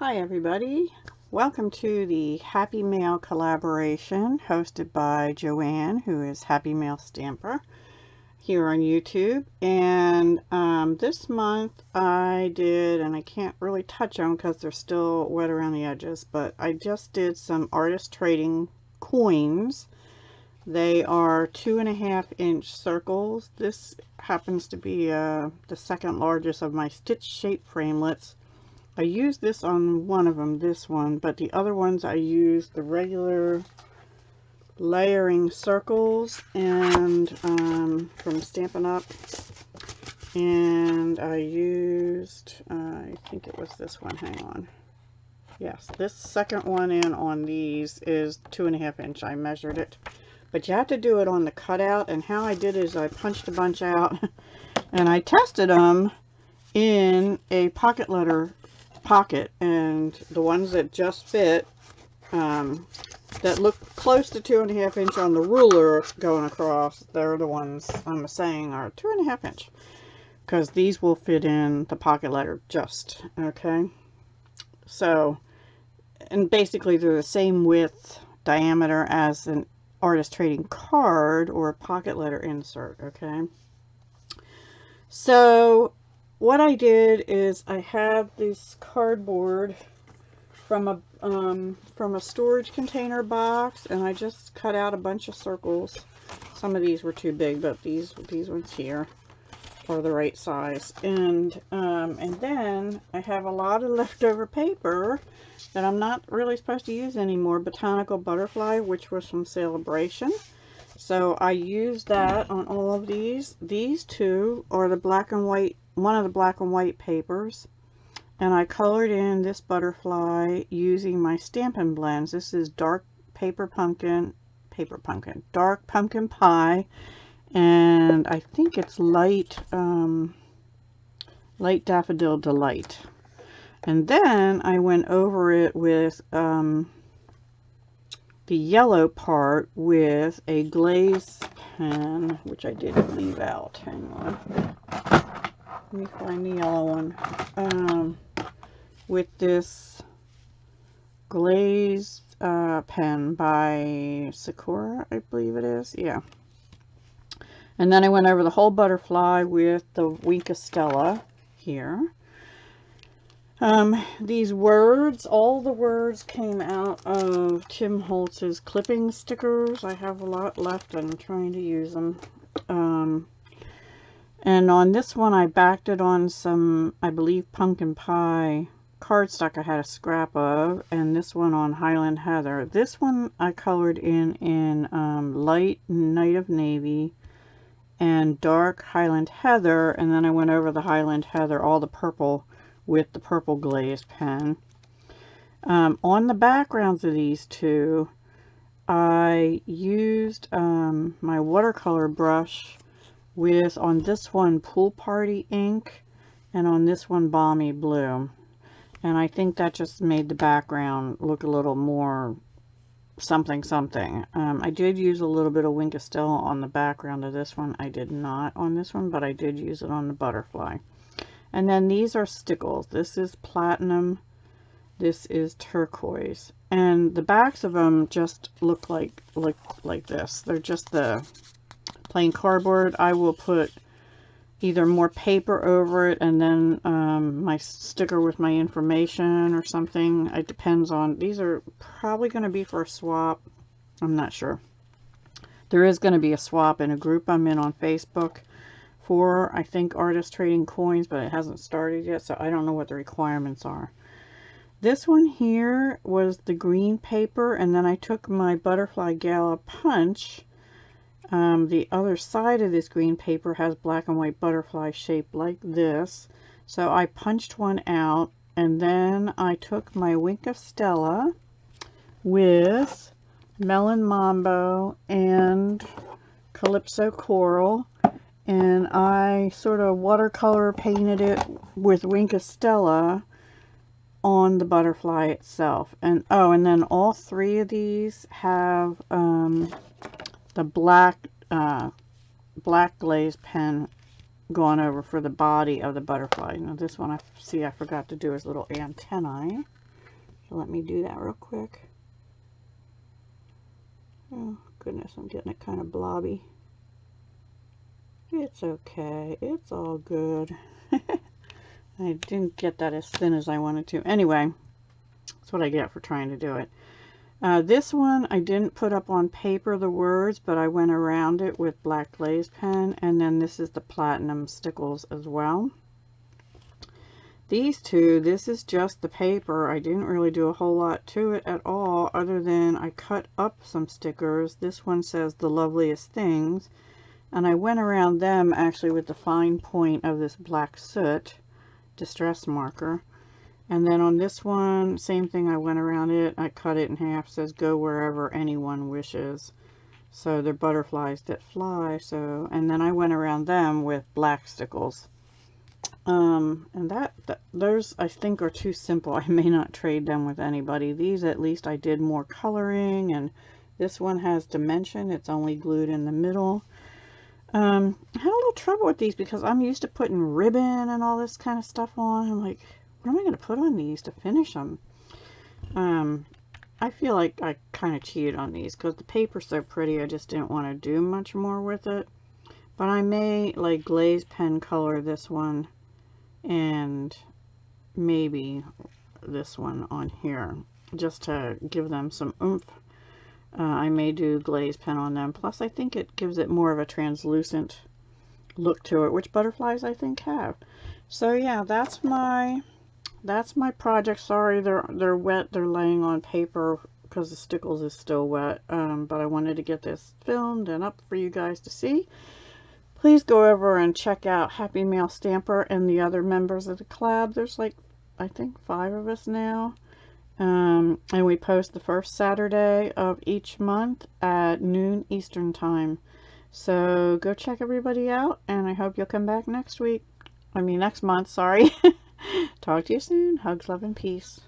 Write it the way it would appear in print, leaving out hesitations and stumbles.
Hi everybody, welcome to the Happymail collaboration hosted by Joanne, who is Happymail Stamper here on YouTube. And this month I did, and I can't really touch on because they're still wet around the edges, but I just did some artist trading coins. They are 2.5-inch circles. This happens to be the second largest of my stitch shape framelits. I used this on one of them, this one, but the other ones I used the regular layering circles and from Stampin' Up, and I used, I think it was this one, hang on. Yes, this second one in on these is 2.5-inch. I measured it, but you have to do it on the cutout, and how I did is I punched a bunch out and I tested them in a pocket letter pocket, and the ones that just fit that look close to 2.5-inch on the ruler going across, they're the ones I'm saying are 2.5-inch, because these will fit in the pocket letter just okay. So, and basically they're the same width diameter as an artist trading card or a pocket letter insert. Okay, so what I did is I have this cardboard from a storage container box, and I just cut out a bunch of circles. Some of these were too big, but these ones here are the right size. And then I have a lot of leftover paper that I'm not really supposed to use anymore. Botanical Butterfly, which was from Celebration. So I used that on all of these. These two are the black and white, one of the black and white papers, and I colored in this butterfly using my Stampin' Blends. This is dark dark pumpkin pie, and I think it's light light daffodil delight. And then I went over it with the yellow part with a glaze pen, which I didn't leave out. Hang on. Let me find the yellow one. With this glazed pen by Sakura, I believe it is. Yeah. And then I went over the whole butterfly with the Wink of Stella here. These words, all the words came out of Tim Holtz's clipping stickers. I have a lot left and I'm trying to use them. And on this one, I backed it on some, I believe, pumpkin pie cardstock I had a scrap of, and this one on Highland Heather. This one I colored in light Night of Navy and dark Highland Heather, and then I went over the Highland Heather, all the purple, with the purple glazed pen. On the backgrounds of these two, I used my watercolor brush with, on this one, Pool Party ink, and on this one, Balmy Blue. And I think that just made the background look a little more something something. I did use a little bit of Wink of Stella on the background of this one. I did not on this one, but I did use it on the butterfly. And then these are stickles. This is platinum. This is turquoise. And the backs of them just look like this. They're just the plain cardboard. I will put either more paper over it and then my sticker with my information or something. It depends on, these are probably going to be for a swap. I'm not sure. There is going to be a swap in a group I'm in on Facebook for, I think, artist trading coins, but it hasn't started yet, so I don't know what the requirements are. This one here was the green paper, and then I took my Butterfly Gala punch. The other side of this green paper has black and white butterfly shaped like this. So I punched one out, and then I took my Wink of Stella with Melon Mambo and Calypso Coral, and I sort of watercolor painted it with Wink of Stella on the butterfly itself. And oh, and then all three of these have the black glaze pen gone over for the body of the butterfly. Now this one, I forgot to do his little antennae. So let me do that real quick. Oh goodness, I'm getting it kind of blobby. It's okay, it's all good. I didn't get that as thin as I wanted to. Anyway, that's what I get for trying to do it. This one I didn't put up on paper the words, but I went around it with black glaze pen, and then this is the platinum stickles as well. These two, this is just the paper. I didn't really do a whole lot to it at all, other than I cut up some stickers. This one says the loveliest things, and I went around them actually with the fine point of this black soot distress marker. And then on this one, same thing, I went around it, I cut it in half, says go wherever anyone wishes. So they're butterflies that fly. So, and then I went around them with black stickles. And those I think are too simple. I may not trade them with anybody. These at least I did more coloring, and this one has dimension. It's only glued in the middle. I had a little trouble with these because I'm used to putting ribbon and all this kind of stuff on. I'm like, what am I going to put on these to finish them? I feel like I kind of cheated on these because the paper's so pretty. I just didn't want to do much more with it. But I may like glaze pen color this one and maybe this one on here just to give them some oomph. I may do glaze pen on them. Plus I think it gives it more of a translucent look to it, which butterflies I think have. So yeah, that's my project. Sorry, they're wet. They're laying on paper because the stickles is still wet. But I wanted to get this filmed and up for you guys to see. Please go over and check out Happymail Stamper and the other members of the collab. There's like, I think 5 of us now. And we post the first Saturday of each month at noon Eastern time. So go check everybody out, and I hope you'll come back next month, sorry. Talk to you soon. Hugs, love, and peace.